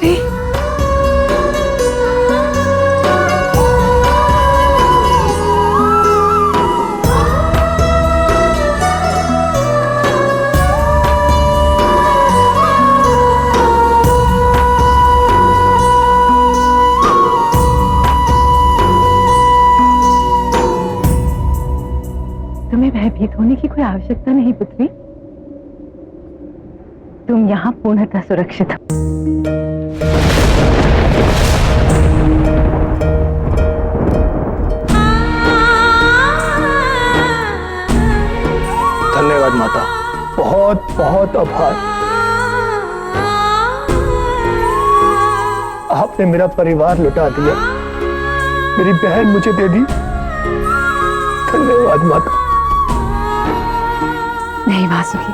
पुत्री, तुम्हें भयभीत होने की कोई आवश्यकता नहीं पुत्री। तुम यहाँ पूर्णतः सुरक्षित हो। धन्यवाद माता, बहुत बहुत आभार। आपने मेरा परिवार लुटा दिया, मेरी बहन मुझे दे दी। धन्यवाद माता। नहीं वासुकी,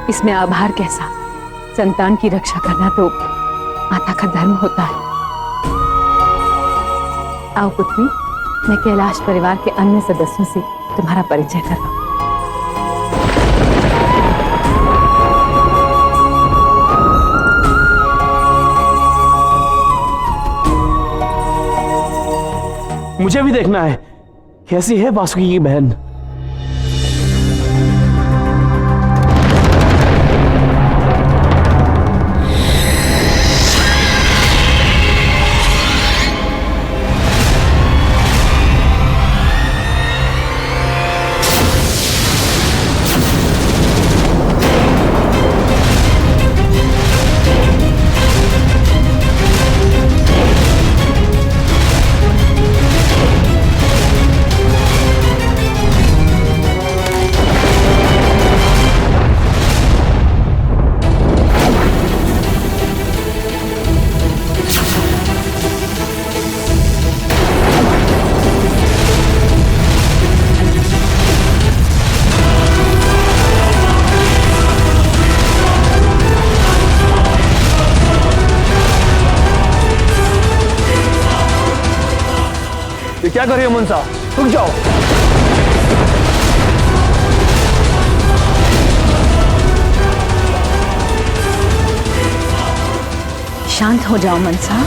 इसमें आभार कैसा? संतान की रक्षा करना तो माता का धर्म होता है। आओ पुत्री, मैं कैलाश परिवार के अन्य सदस्यों से तुम्हारा परिचय करवाऊं। मुझे भी देखना है कैसी है वासुकी की बहन। ये क्या कर रही हो मनसा? रुक जाओ। शांत हो जाओ मनसा।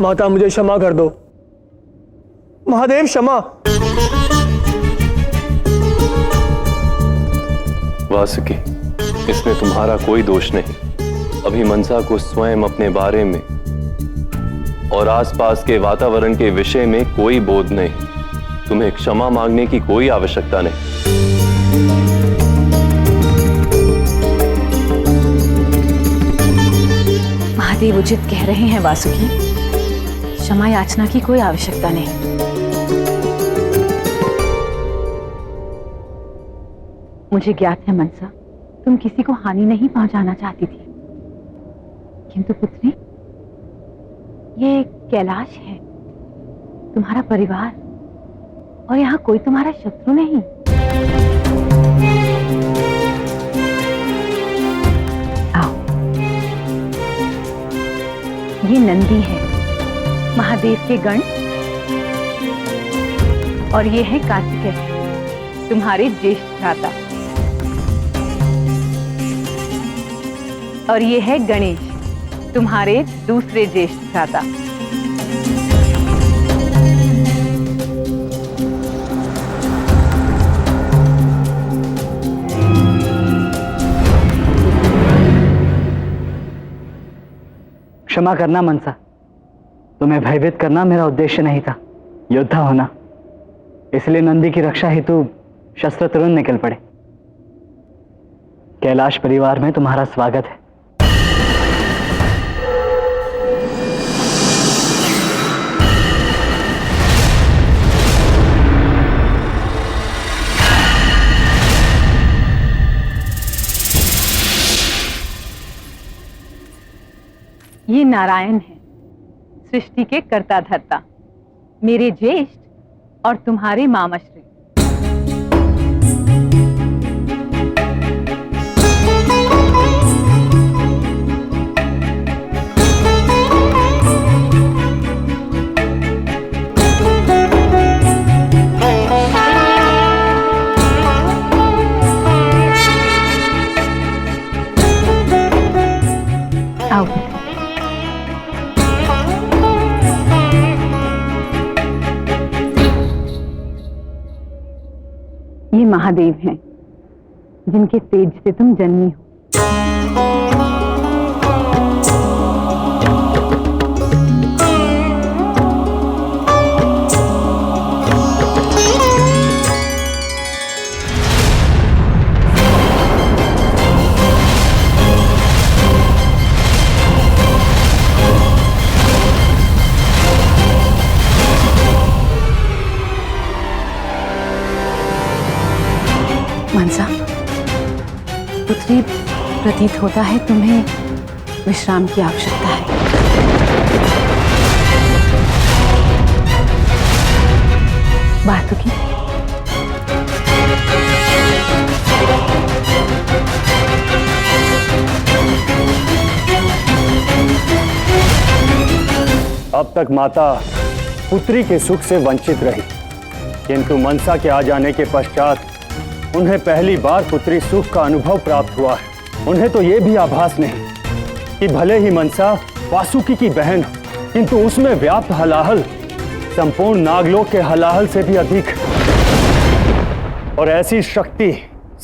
माता मुझे क्षमा कर दो। महादेव क्षमा। वासुकी, इसमें तुम्हारा कोई दोष नहीं। अभी मनसा को स्वयं अपने बारे में और आसपास के वातावरण के विषय में कोई बोध नहीं। तुम्हें क्षमा मांगने की कोई आवश्यकता नहीं। महादेव उचित कह रहे हैं वासुकी, क्षमा याचना की कोई आवश्यकता नहीं। मुझे ज्ञात है मनसा, तुम किसी को हानि नहीं पहुंचाना चाहती थी, किंतु पुत्री, ये कैलाश है, तुम्हारा परिवार, और यहाँ कोई तुम्हारा शत्रु नहीं। आओ, ये नंदी है, महादेव के गण, और ये है कार्तिकेय, तुम्हारे ज्येष्ठ भ्राता, और ये है गणेश, तुम्हारे दूसरे ज्येष्ठ भ्राता। क्षमा करना मनसा, तुम्हें भयभीत करना मेरा उद्देश्य नहीं था, योद्धा होना। इसलिए नंदी की रक्षा हेतु शस्त्र तुरंत निकल पड़े। कैलाश परिवार में तुम्हारा स्वागत है। ये नारायण है, सृष्टि के कर्ता धर्ता, मेरे ज्येष्ठ और तुम्हारे मामाश्री। आओ। ये महादेव हैं, जिनके तेज से तुम जन्मी हो। मनसा, पुत्री, प्रतीत होता है तुम्हें विश्राम की आवश्यकता है। बासुकी, अब तक माता पुत्री के सुख से वंचित रही, किंतु मनसा के आ जाने के पश्चात उन्हें पहली बार पुत्री सुख का अनुभव प्राप्त हुआ है। उन्हें तो यह भी आभास नहीं कि भले ही मनसा वासुकी की बहन, किंतु उसमें व्याप्त हलाहल संपूर्ण नागलोक के हलाहल से भी अधिक, और ऐसी शक्ति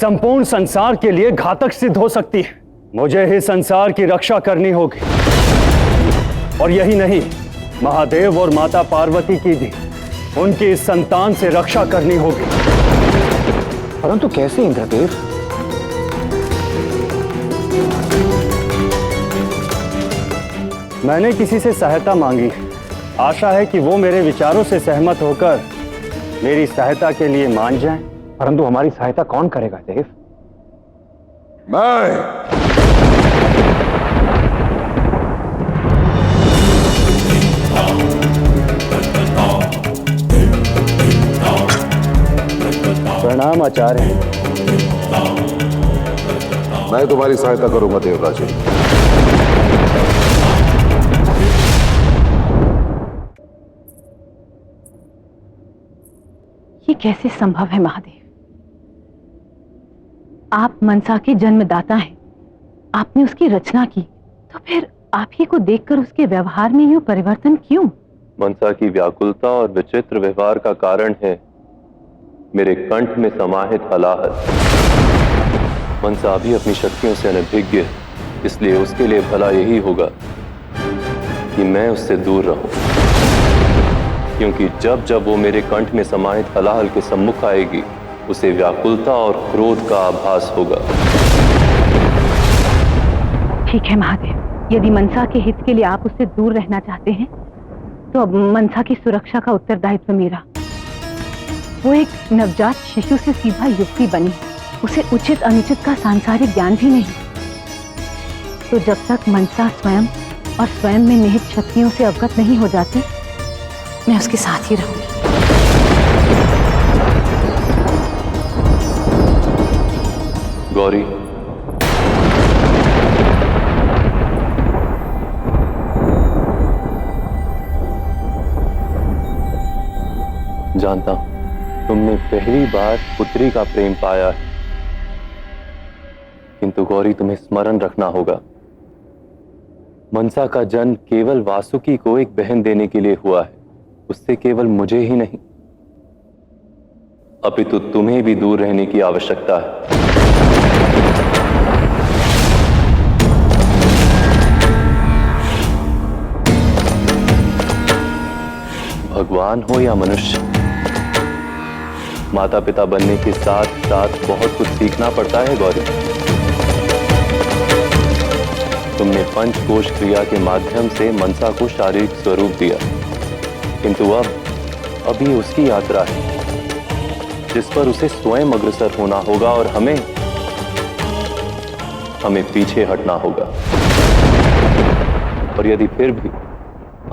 संपूर्ण संसार के लिए घातक सिद्ध हो सकती है। मुझे ही संसार की रक्षा करनी होगी, और यही नहीं, महादेव और माता पार्वती की भी उनकी इस संतान से रक्षा करनी होगी। परंतु कैसे इंद्रदेव? मैंने किसी से सहायता मांगी, आशा है कि वो मेरे विचारों से सहमत होकर मेरी सहायता के लिए मान जाएं। परंतु हमारी सहायता कौन करेगा देव? मैं। प्रणाम आचार्य। मैं तुम्हारी सहायता करूंगा देवराज। ये कैसे संभव है महादेव? आप मनसा के जन्मदाता हैं, आपने उसकी रचना की, तो फिर आप ही को देखकर उसके व्यवहार में यूं परिवर्तन क्यों? मनसा की व्याकुलता और विचित्र व्यवहार का कारण है मेरे कंठ में समाहित हलाहल। मनसा भी अपनी शक्तियों से अनभिज्ञ है, इसलिए उसके लिए भला यही होगा कि मैं उससे दूर रहूं, क्योंकि जब जब वो मेरे कंठ में समाहित हलाहल के सम्मुख आएगी, उसे व्याकुलता और क्रोध का आभास होगा। ठीक है महादेव, यदि मनसा के हित के लिए आप उससे दूर रहना चाहते हैं, तो अब मनसा की सुरक्षा का उत्तरदायित्व मेरा। वो एक नवजात शिशु से सीधा युक्ति बनी, उसे उचित अनुचित का सांसारिक ज्ञान भी नहीं। तो जब तक मनसा स्वयं और स्वयं में निहित शक्तियों से अवगत नहीं हो जाती, मैं उसके साथ ही रहूंगी। गौरी, जानता हूं तुमने पहली बार पुत्री का प्रेम पाया है, किंतु गौरी तुम्हें स्मरण रखना होगा, मनसा का जन्म केवल वासुकी को एक बहन देने के लिए हुआ है, उससे केवल मुझे ही नहीं अपितु तुम्हें भी दूर रहने की आवश्यकता है। भगवान हो या मनुष्य, माता पिता बनने के साथ साथ बहुत कुछ सीखना पड़ता है गौरी। तुमने पंचकोश क्रिया के माध्यम से मनसा को शारीरिक स्वरूप दिया, किंतु अभी उसकी यात्रा है जिस पर उसे स्वयं अग्रसर होना होगा और हमें पीछे हटना होगा। और यदि फिर भी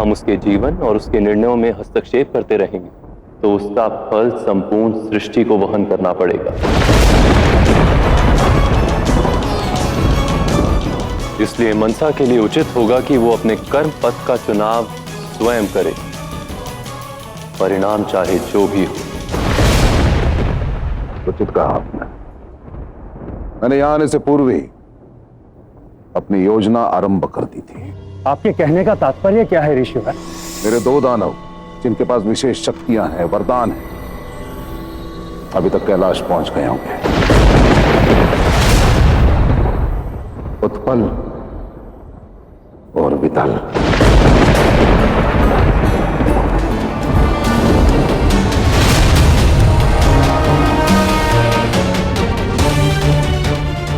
हम उसके जीवन और उसके निर्णयों में हस्तक्षेप करते रहेंगे तो उसका फल संपूर्ण सृष्टि को वहन करना पड़ेगा। इसलिए मनसा के लिए उचित होगा कि वो अपने कर्म पथ का चुनाव स्वयं करे, परिणाम चाहे जो भी हो। उचित कहा आपने। मैंने यहां आने से पूर्व ही अपनी योजना आरंभ कर दी थी। आपके कहने का तात्पर्य क्या है ऋषिवर? मेरे 2 दानव जिनके पास विशेष शक्तियां हैं, वरदान है, अभी तक कैलाश पहुंच गए होंगे। उत्पल और वितल।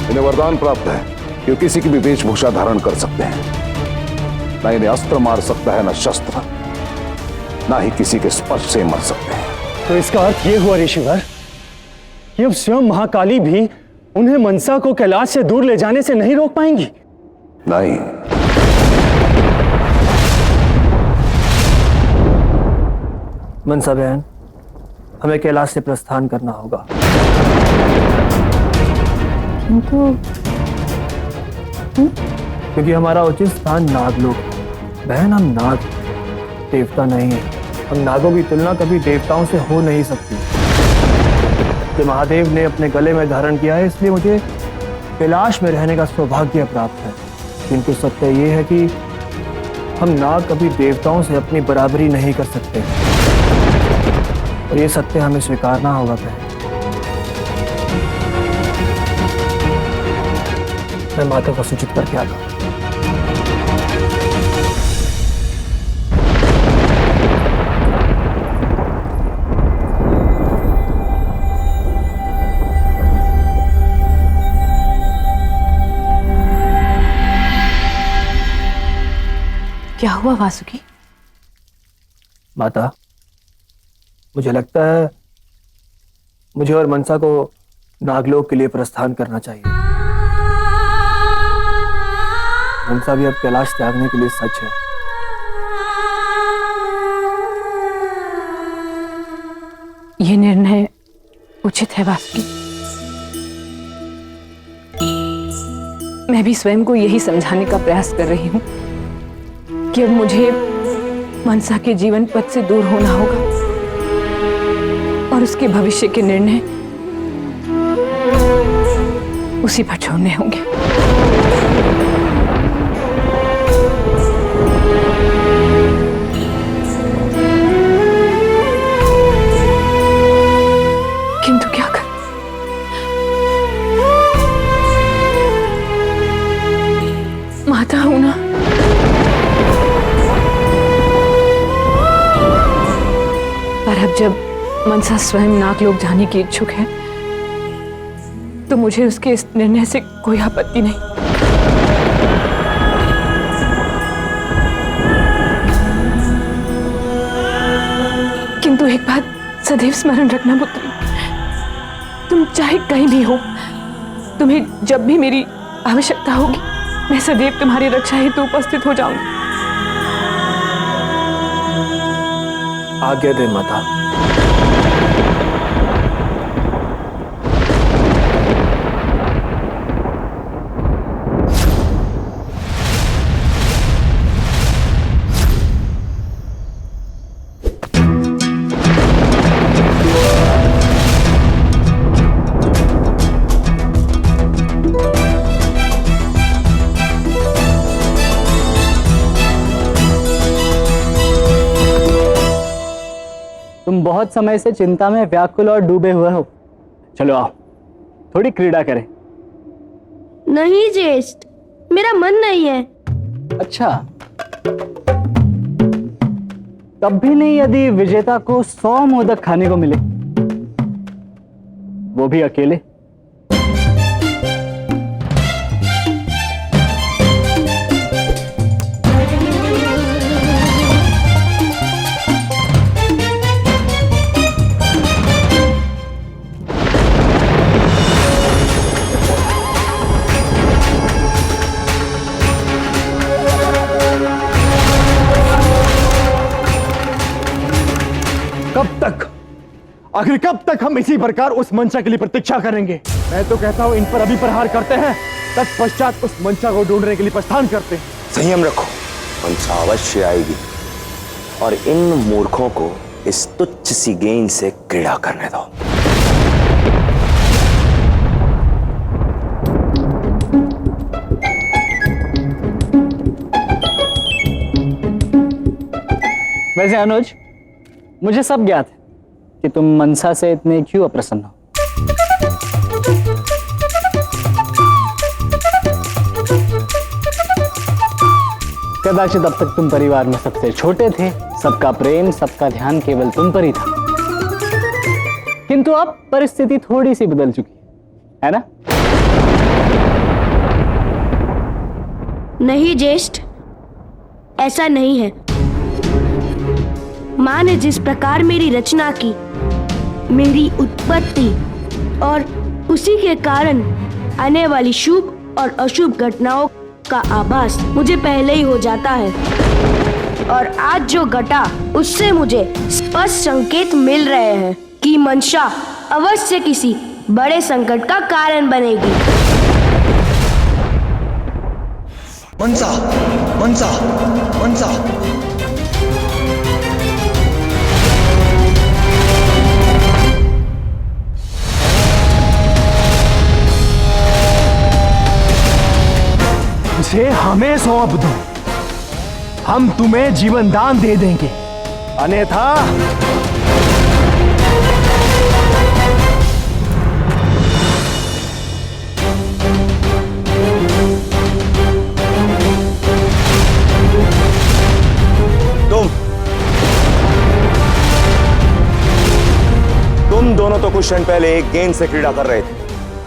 इन्हें वरदान प्राप्त है कि वो किसी की भी वेशभूषा धारण कर सकते हैं। ना इन्हें अस्त्र मार सकता है, ना शस्त्र, ना ही किसी के स्पर्श से मर सकते हैं। तो इसका अर्थ ये हुआ ऋषिवर कि अब स्वयं महाकाली भी उन्हें मनसा को कैलाश से दूर ले जाने से नहीं रोक पाएंगी। नहीं, मनसा बहन, हमें कैलाश से प्रस्थान करना होगा। क्योंकि हमारा उचित स्थान नागलोक है। बहन, हम नाग, देवता नहीं है। हम नागों की तुलना कभी देवताओं से हो नहीं सकती। कि महादेव ने अपने गले में धारण किया है, इसलिए मुझे कैलाश में रहने का सौभाग्य प्राप्त है। किंतु सत्य ये है कि हम नाग कभी देवताओं से अपनी बराबरी नहीं कर सकते, और ये सत्य हमें स्वीकारना होगा। बहन, मैं माता को सूचित करके आता हूं। क्या हुआ वासुकी? माता, मुझे लगता है मुझे और मनसा को नागलोक के लिए प्रस्थान करना चाहिए। मनसा भी अब कैलाश त्यागने के लिए सच है। ये निर्णय उचित है वासुकी। मैं भी स्वयं को यही समझाने का प्रयास कर रही हूं कि अब मुझे मनसा के जीवन पथ से दूर होना होगा और उसके भविष्य के निर्णय उसी पर छोड़ने होंगे। किंतु क्या कर? माता हूं ना। पर अब जब मनसा स्वयं नागलोक जाने की इच्छुक है तो मुझे उसके इस निर्णय से कोई आपत्ति नहीं। किंतु एक बात सदैव स्मरण रखना पुत्री, तुम चाहे कहीं भी हो, तुम्हें जब भी मेरी आवश्यकता होगी, मैं सदैव तुम्हारी रक्षा हेतु उपस्थित हो जाऊंगी। आज्ञा दे माता। तुम बहुत समय से चिंता में व्याकुल और डूबे हुए हो। चलो आओ, थोड़ी क्रीड़ा करें। नहीं ज्येष्ठ, मेरा मन नहीं है। अच्छा, तब भी नहीं यदि विजेता को 100 मोदक खाने को मिले, वो भी अकेले? आखिर कब तक हम इसी प्रकार उस मंशा के लिए प्रतीक्षा करेंगे? मैं तो कहता हूं इन पर अभी प्रहार करते हैं, तत्पश्चात उस मंशा को ढूंढने के लिए प्रस्थान करते हैं। संयम रखो, मंशा अवश्य आएगी और इन मूर्खों को इस तुच्छ सी गेंद से क्रीड़ा करने दो। वैसे अनुज, मुझे सब ज्ञात है कि तुम मनसा से इतने क्यों अप्रसन्न हो। कदाचित अब तक तुम परिवार में सबसे छोटे थे, सबका प्रेम, सबका ध्यान केवल तुम पर ही था। किंतु अब परिस्थिति थोड़ी सी बदल चुकी है ना? नहीं ज्येष्ठ, ऐसा नहीं है। माँ ने जिस प्रकार मेरी रचना की, मेरी उत्पत्ति और उसी के कारण आने वाली शुभ और अशुभ घटनाओं का आभास मुझे पहले ही हो जाता है, और आज जो घटा उससे मुझे स्पष्ट संकेत मिल रहे हैं कि मंशा अवश्य किसी बड़े संकट का कारण बनेगी। मंसा, मंसा, मंसा। इसे हमें सौंप दो, हम तुम्हें जीवन दान दे देंगे, अन्यथा तुम दोनों तो कुछ क्षण पहले एक गेंद से क्रीड़ा कर रहे थे,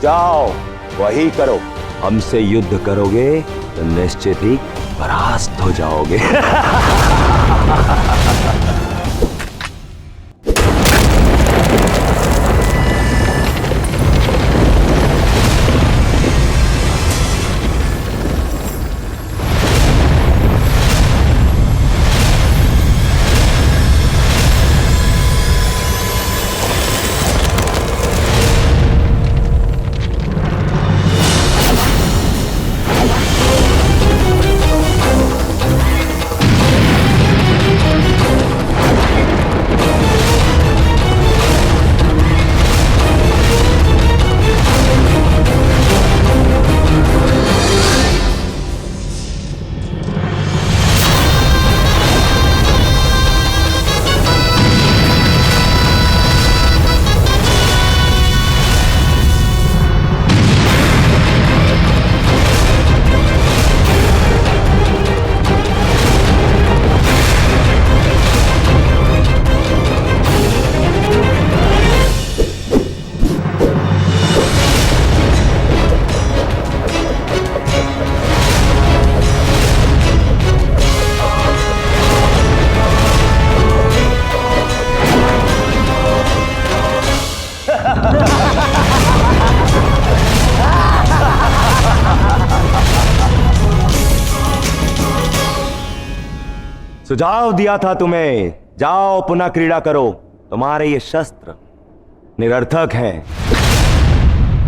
जाओ वही करो। हमसे युद्ध करोगे तो निश्चित ही परास्त हो जाओगे। सुझाव दिया था तुम्हें, जाओ पुनः क्रीड़ा करो। तुम्हारे ये शस्त्र निरर्थक हैं।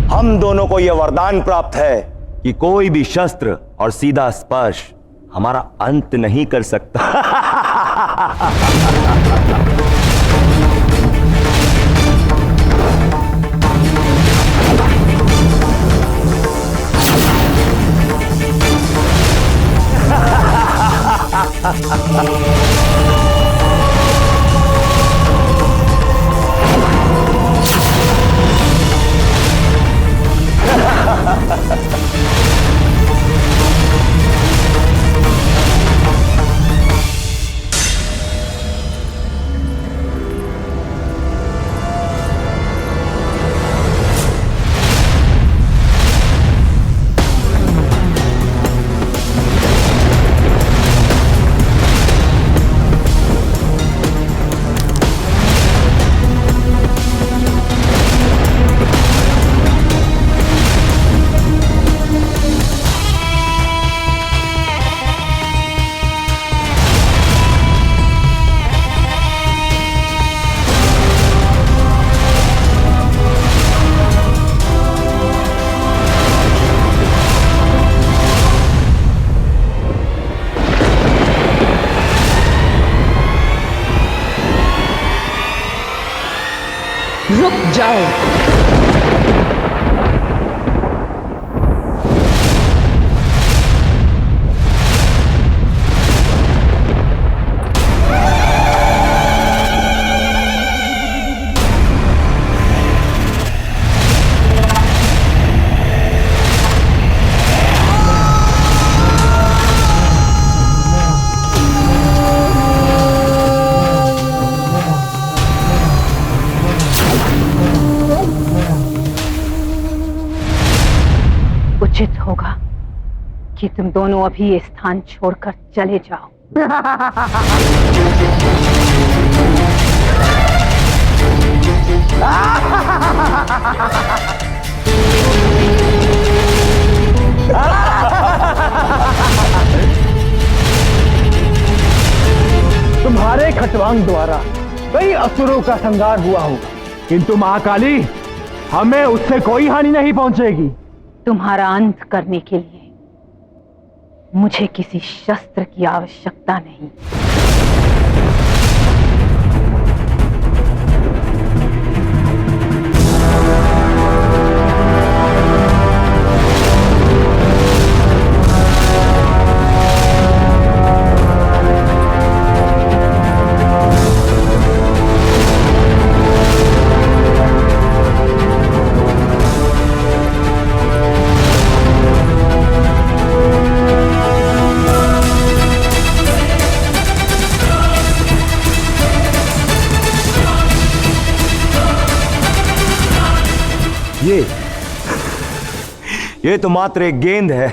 हम दोनों को यह वरदान प्राप्त है कि कोई भी शस्त्र और सीधा स्पर्श हमारा अंत नहीं कर सकता। रुक जाओ। उचित होगा कि तुम दोनों अभी ये स्थान छोड़कर चले जाओ। तुम्हारे खटवांग द्वारा कई असुरों का संहार हुआ होगा, किंतु महाकाली हमें उससे कोई हानि नहीं पहुंचेगी। तुम्हारा अंत करने के लिए मुझे किसी शस्त्र की आवश्यकता नहीं। ये तो मात्र एक गेंद है।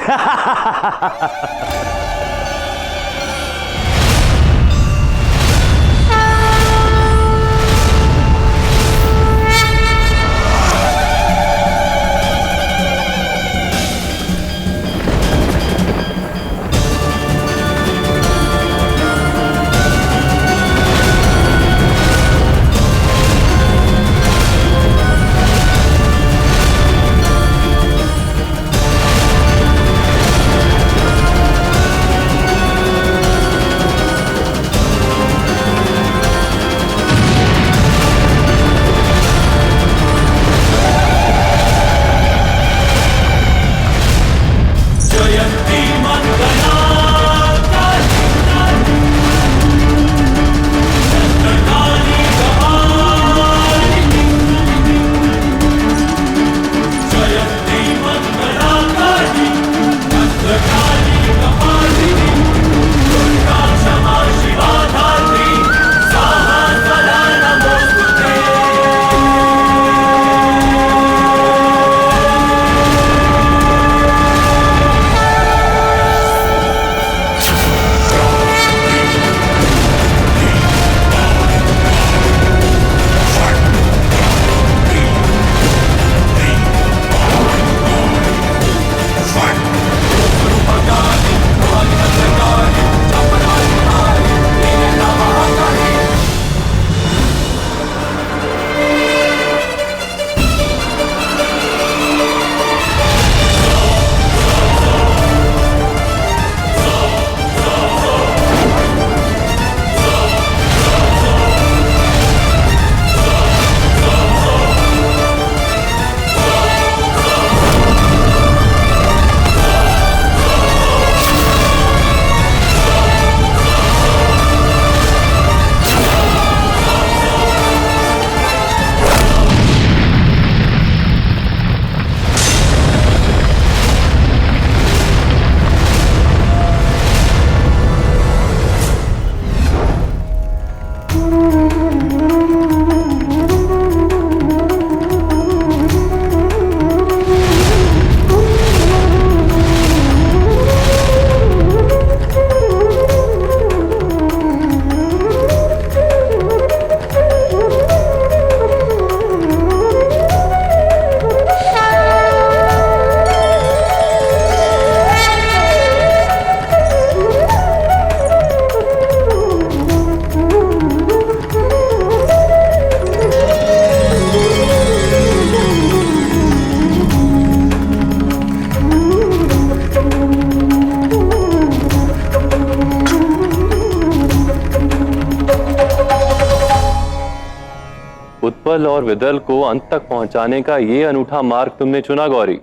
उत्पल और विदल को अंत तक पहुंचाने का ये अनूठा मार्ग तुमने चुना गौरी।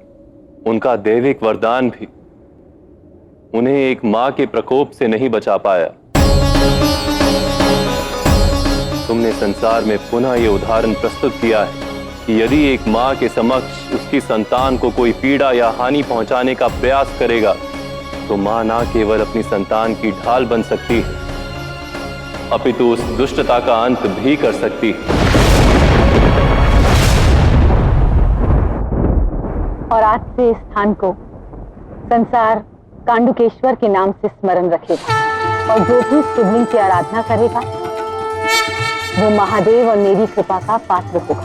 उनका दैविक वरदान भी उन्हें एक मां के प्रकोप से नहीं बचा पाया। तुमने संसार में पुनः ये उदाहरण प्रस्तुत किया है कि यदि एक मां के समक्ष उसकी संतान को कोई पीड़ा या हानि पहुंचाने का प्रयास करेगा तो मां ना केवल अपनी संतान की ढाल बन सकती है अपितु उस दुष्टता का अंत भी कर सकती है। और आज से इस स्थान को संसार कांडुकेश्वर के नाम से स्मरण रखेगा और जो भी शिवलिंग की आराधना करेगा वो महादेव और मेरी कृपा का पात्र होगा।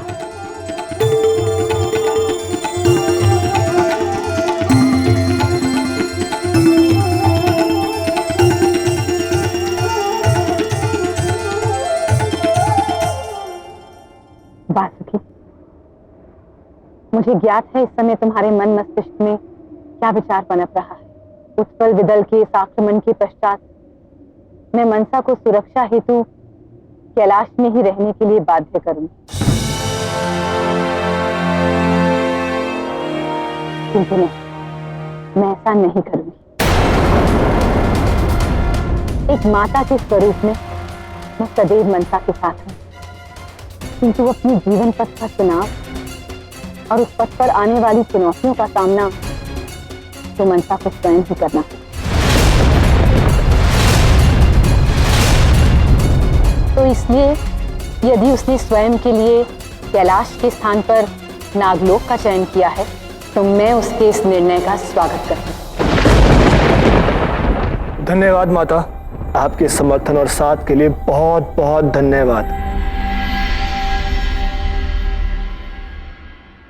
वासुकी, मुझे ज्ञात है इस समय तुम्हारे मन मस्तिष्क में क्या विचार पनप रहा है। उत्पल विदल के इस आक्रमण के पश्चात मैं मनसा को सुरक्षा हेतु कैलाश में ही रहने के लिए बाध्य करूंगी, किंतु मैं ऐसा नहीं करूंगी। एक माता के स्वरूप में मैं सदैव मनसा के साथ हूं, किंतु अपने जीवन पथ का चुनाव और उस पथ पर आने वाली चुनौतियों का सामना तो मनसा को स्वयं ही करना है। तो इसलिए यदि उसने स्वयं के लिए कैलाश के स्थान पर नागलोक का चयन किया है तो मैं उसके इस निर्णय का स्वागत करती हूँ। धन्यवाद माता, आपके समर्थन और साथ के लिए बहुत बहुत धन्यवाद।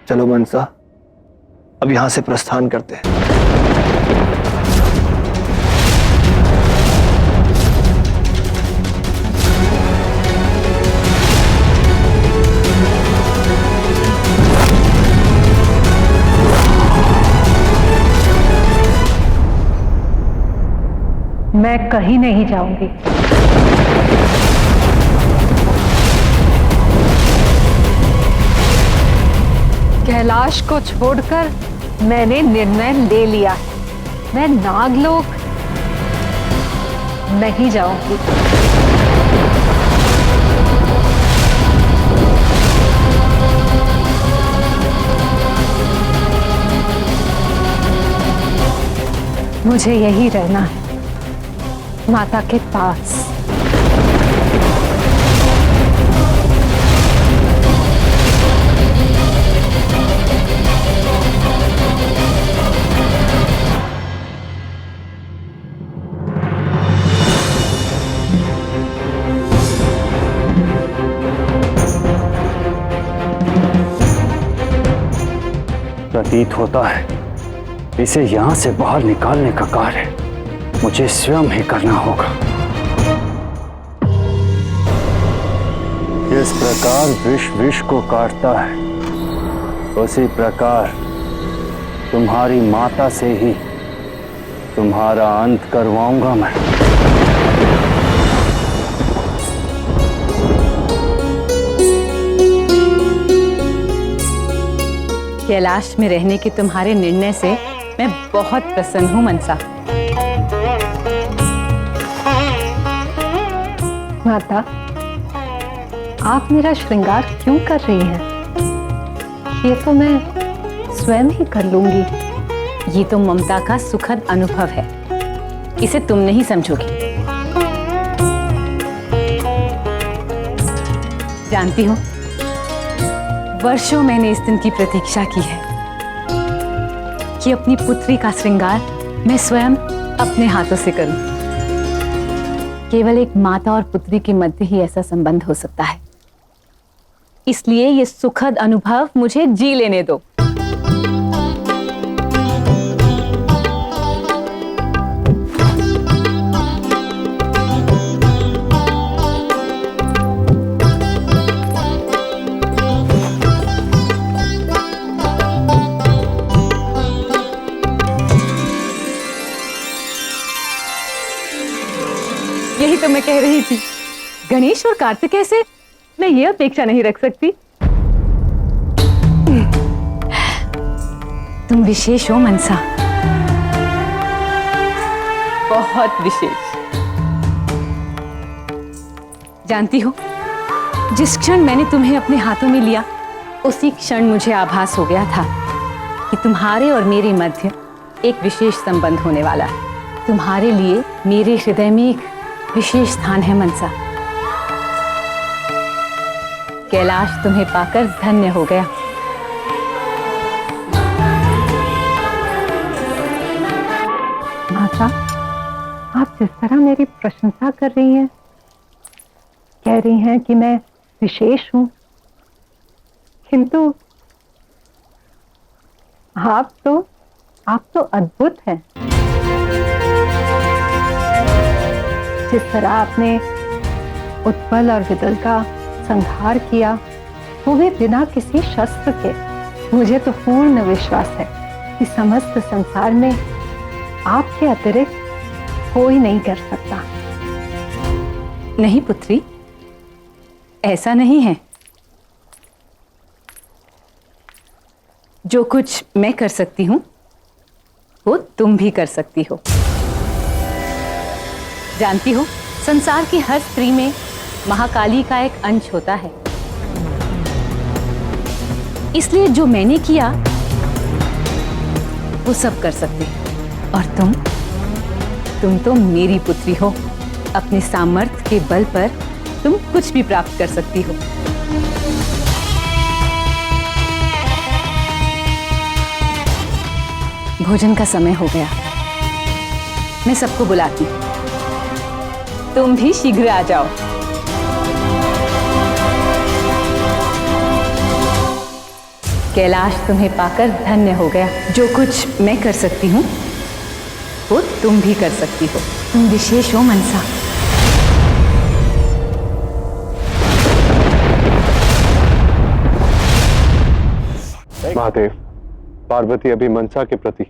चलो मनसा, अब यहां से प्रस्थान करते हैं। मैं कहीं नहीं जाऊंगी। कैलाश को छोड़कर मैंने निर्णय ले लिया है, मैं नागलोक नहीं जाऊंगी। मुझे यही रहना है, माता के पास। प्रतीत होता है इसे यहां से बाहर निकालने का कार्य मुझे स्वयं ही करना होगा। जिस प्रकार विष विष को काटता है उसी प्रकार तुम्हारी माता से ही तुम्हारा अंत करवाऊंगा मैं। कैलाश में रहने के तुम्हारे निर्णय से मैं बहुत प्रसन्न हूं मनसा। माता, आप मेरा श्रृंगार क्यों कर रही हैं? ये तो मैं स्वयं ही कर लूंगी। ये तो ममता का सुखद अनुभव है, इसे तुम नहीं समझोगी। जानती हो, वर्षों मैंने इस दिन की प्रतीक्षा की है कि अपनी पुत्री का श्रृंगार मैं स्वयं अपने हाथों से करूं। केवल एक माता और पुत्री के मध्य ही ऐसा संबंध हो सकता है, इसलिए ये सुखद अनुभव मुझे जी लेने दो। यही तो मैं कह रही थी, गणेश और कार्तिकेय से मैं ये अपेक्षा नहीं रख सकती। तुम विशेष हो मनसा, बहुत विशेष। जानती हो, जिस क्षण मैंने तुम्हें अपने हाथों में लिया, उसी क्षण मुझे आभास हो गया था कि तुम्हारे और मेरे मध्य एक विशेष संबंध होने वाला है। तुम्हारे लिए मेरे हृदय में एक विशेष स्थान है मनसा। कैलाश तुम्हें पाकर धन्य हो गया। माता, आप जिस तरह मेरी प्रशंसा कर रही हैं, कह रही हैं कि मैं विशेष हूं, किंतु आप तो अद्भुत हैं। जिस तरह आपने उत्पल और विदल का संहार किया, वो भी बिना किसी शस्त्र के, मुझे तो पूर्ण विश्वास है कि समस्त संसार में आपके अतिरिक्त कोई नहीं कर सकता। नहीं पुत्री, ऐसा नहीं है। जो कुछ मैं कर सकती हूं, वो तुम भी कर सकती हो। जानती हो, संसार की हर स्त्री में महाकाली का एक अंश होता है। इसलिए जो मैंने किया, वो सब कर सकते हैं। और तुम तो मेरी पुत्री हो। अपने सामर्थ्य के बल पर तुम कुछ भी प्राप्त कर सकती हो। भोजन का समय हो गया, मैं सबको बुलाती हूँ। तुम भी शीघ्र आ जाओ। कैलाश तुम्हें पाकर धन्य हो गया। जो कुछ मैं कर सकती हूँ, वो तुम भी कर सकती हो। तुम विशेष हो मनसा। महादेव, पार्वती अभी मनसा के प्रति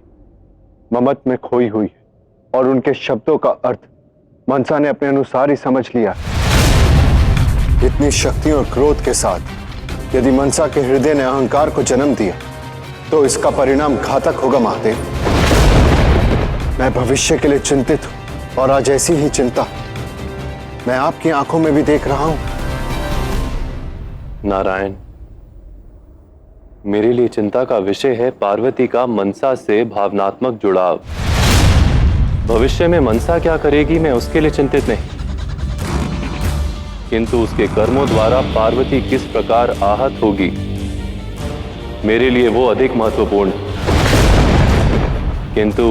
ममत्व में खोई हुई है और उनके शब्दों का अर्थ मनसा ने अपने अनुसार ही समझ लिया। इतनी शक्ति और क्रोध के साथ यदि मनसा के हृदय ने अहंकार को जन्म दिया, तो इसका परिणाम घातक होगा महादेव। मैं भविष्य के लिए चिंतित हूं और आज ऐसी ही चिंता मैं आपकी आंखों में भी देख रहा हूं। नारायण, मेरे लिए चिंता का विषय है पार्वती का मनसा से भावनात्मक जुड़ाव। भविष्य में मनसा क्या करेगी, मैं उसके लिए चिंतित नहीं, किंतु उसके कर्मों द्वारा पार्वती किस प्रकार आहत होगी, मेरे लिए वो अधिक महत्वपूर्ण। किंतु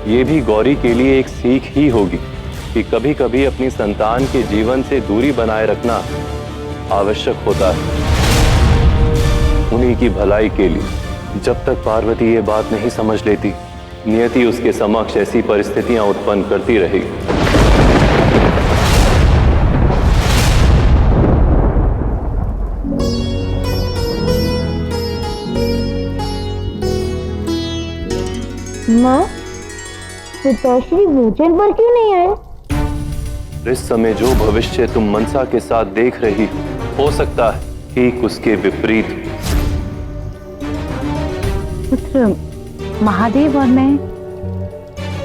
ये भी गौरी के लिए एक सीख ही होगी कि कभी कभी अपनी संतान के जीवन से दूरी बनाए रखना आवश्यक होता है, उन्हीं की भलाई के लिए। जब तक पार्वती ये बात नहीं समझ लेती, नियति उसके समक्ष ऐसी परिस्थितियां उत्पन्न करती रहेगी। माँ, पिताश्री भोजन पर क्यों नहीं आए? इस समय जो भविष्य तुम मनसा के साथ देख रही हो सकता है ठीक उसके विपरीत। पुत्र, महादेव और मैं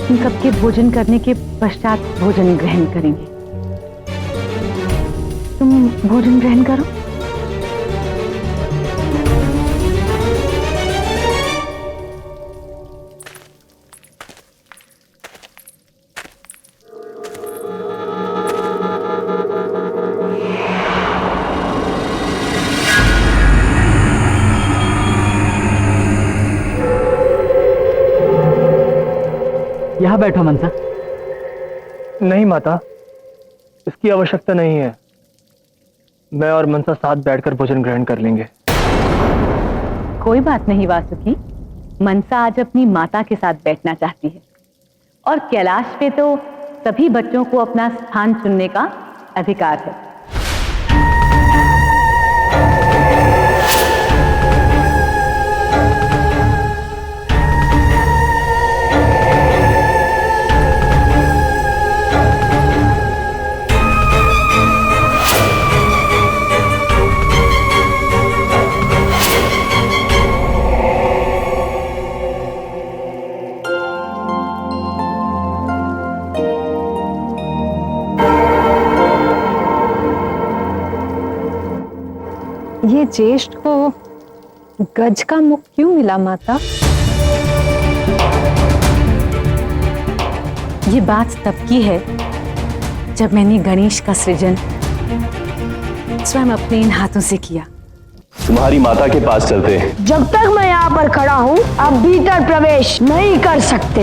इन सबके भोजन करने के पश्चात भोजन ग्रहण करेंगे। तुम भोजन ग्रहण करो। यहाँ बैठो मनसा। नहीं माता, इसकी आवश्यकता नहीं है। मैं और मनसा साथ बैठकर भोजन ग्रहण कर लेंगे। कोई बात नहीं वासुकी, मनसा आज अपनी माता के साथ बैठना चाहती है और कैलाश पे तो सभी बच्चों को अपना स्थान चुनने का अधिकार है। ये ज्येष्ठ को गज का मुख क्यों मिला माता? ये बात तब की है जब मैंने गणेश का सृजन स्वयं अपने इन हाथों से किया। तुम्हारी माता के पास चलते हैं। जब तक मैं यहाँ पर खड़ा हूँ आप भीतर प्रवेश नहीं कर सकते।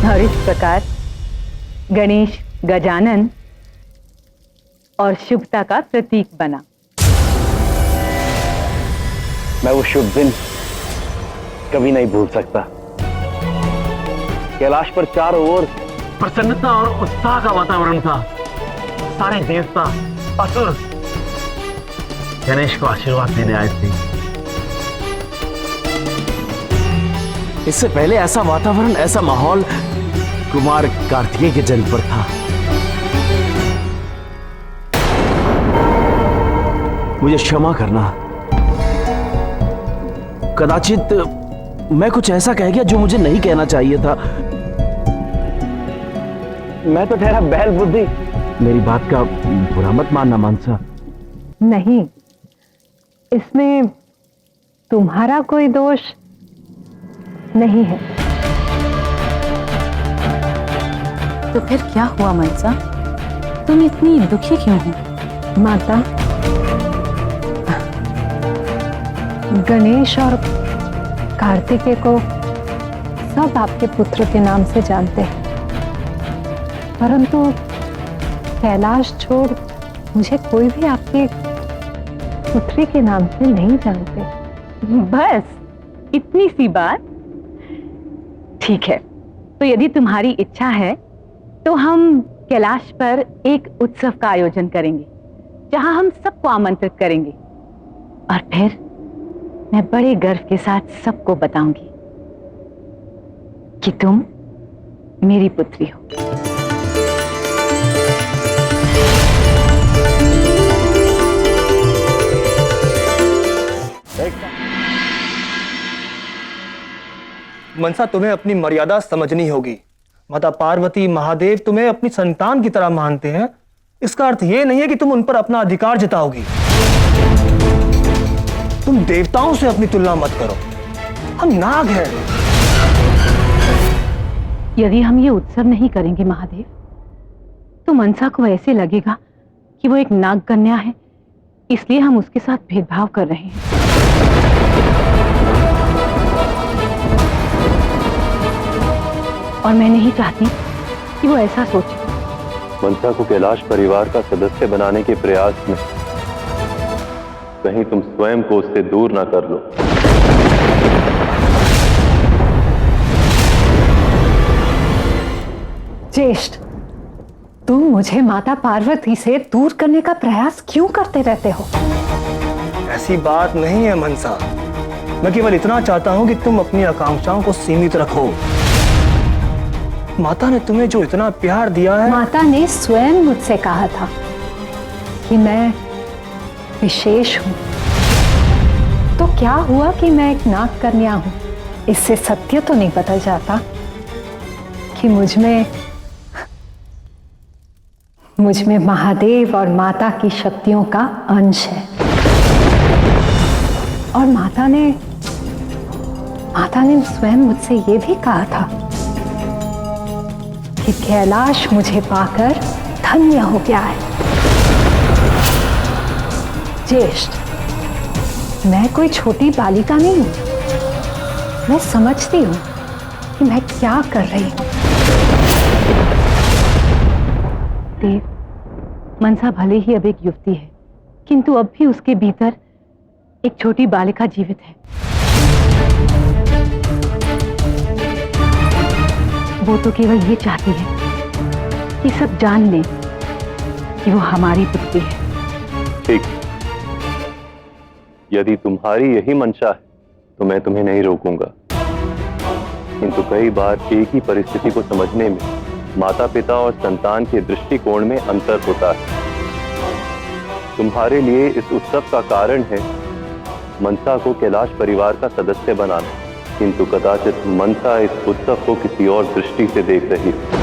और इस प्रकार गणेश गजानन और शुभता का प्रतीक बना। मैं वो शुभ दिन कभी नहीं भूल सकता। कैलाश पर चारों ओर प्रसन्नता और उत्साह का वातावरण था। सारे देवता असुर गणेश को आशीर्वाद देने आए थे। इससे पहले ऐसा वातावरण, ऐसा माहौल कुमार कार्तिकेय के जन्म पर था। मुझे क्षमा करना, कदाचित मैं कुछ ऐसा कह गया जो मुझे नहीं कहना चाहिए था। मैं तो ठहरा बैल बुद्धि। मेरी बात का बुरा मत मानना मानसा। नहीं, इसमें तुम्हारा कोई दोष नहीं है। तो फिर क्या हुआ मनसा? तुम इतनी दुखी क्यों हो? माता, गणेश और कार्तिकेय को सब आपके पुत्र के नाम से जानते हैं, परंतु कैलाश छोड़ मुझे कोई भी आपके पुत्री के नाम से नहीं जानते। बस इतनी सी बात? ठीक है, तो यदि तुम्हारी इच्छा है तो हम कैलाश पर एक उत्सव का आयोजन करेंगे जहां हम सबको आमंत्रित करेंगे और फिर मैं बड़े गर्व के साथ सबको बताऊंगी कि तुम मेरी पुत्री हो। मनसा, तुम्हें अपनी मर्यादा समझनी होगी। माता पार्वती, महादेव तुम्हें अपनी संतान की तरह मानते हैं। इसका अर्थ यह नहीं है कि तुम उन पर अपना अधिकार जताओगी। तुम देवताओं से अपनी तुलना मत करो, हम नाग हैं। यदि हम ये उत्सव नहीं करेंगे महादेव, तो मनसा को ऐसे लगेगा कि वो एक नाग कन्या है, इसलिए हम उसके साथ भेदभाव कर रहे हैं। और मैं नहीं चाहती कि वो ऐसा सोचे। मनसा को कैलाश परिवार का सदस्य बनाने के प्रयास में कहीं तुम स्वयं को उससे दूर ना कर लो। ज्येष्ठ, तुम मुझे माता पार्वती से दूर करने का प्रयास क्यों करते रहते हो? ऐसी बात नहीं है मनसा, मैं केवल इतना चाहता हूं कि तुम अपनी आकांक्षाओं को सीमित रखो। माता ने तुम्हें जो इतना प्यार दिया है। माता ने स्वयं मुझसे कहा था कि मैं विशेष हूं। तो क्या हुआ कि मैं एक नाग कन्या हूं? इससे सत्य तो नहीं बदल जाता कि मुझ में महादेव और माता की शक्तियों का अंश है। और माता ने स्वयं मुझसे ये भी कहा था कि कैलाश मुझे पाकर धन्य हो गया है। ज्येष्ठ, मैं कोई छोटी बालिका नहीं हूं। मैं समझती हूं कि मैं क्या कर रही हूं। देव, मनसा भले ही अब एक युवती है, किंतु अब भी उसके भीतर एक छोटी बालिका जीवित है। वो तो केवल ये चाहती है कि सब जान लें कि वो हमारी पुत्री है। ठीक, यदि तुम्हारी यही मंशा है तो मैं तुम्हें नहीं रोकूंगा, किंतु कई बार एक ही परिस्थिति को समझने में माता पिता और संतान के दृष्टिकोण में अंतर होता है। तुम्हारे लिए इस उत्सव का कारण है मनसा को कैलाश परिवार का सदस्य बनाना, किंतु कदाचित मनसा इस उत्सव को किसी और दृष्टि से देख रही है।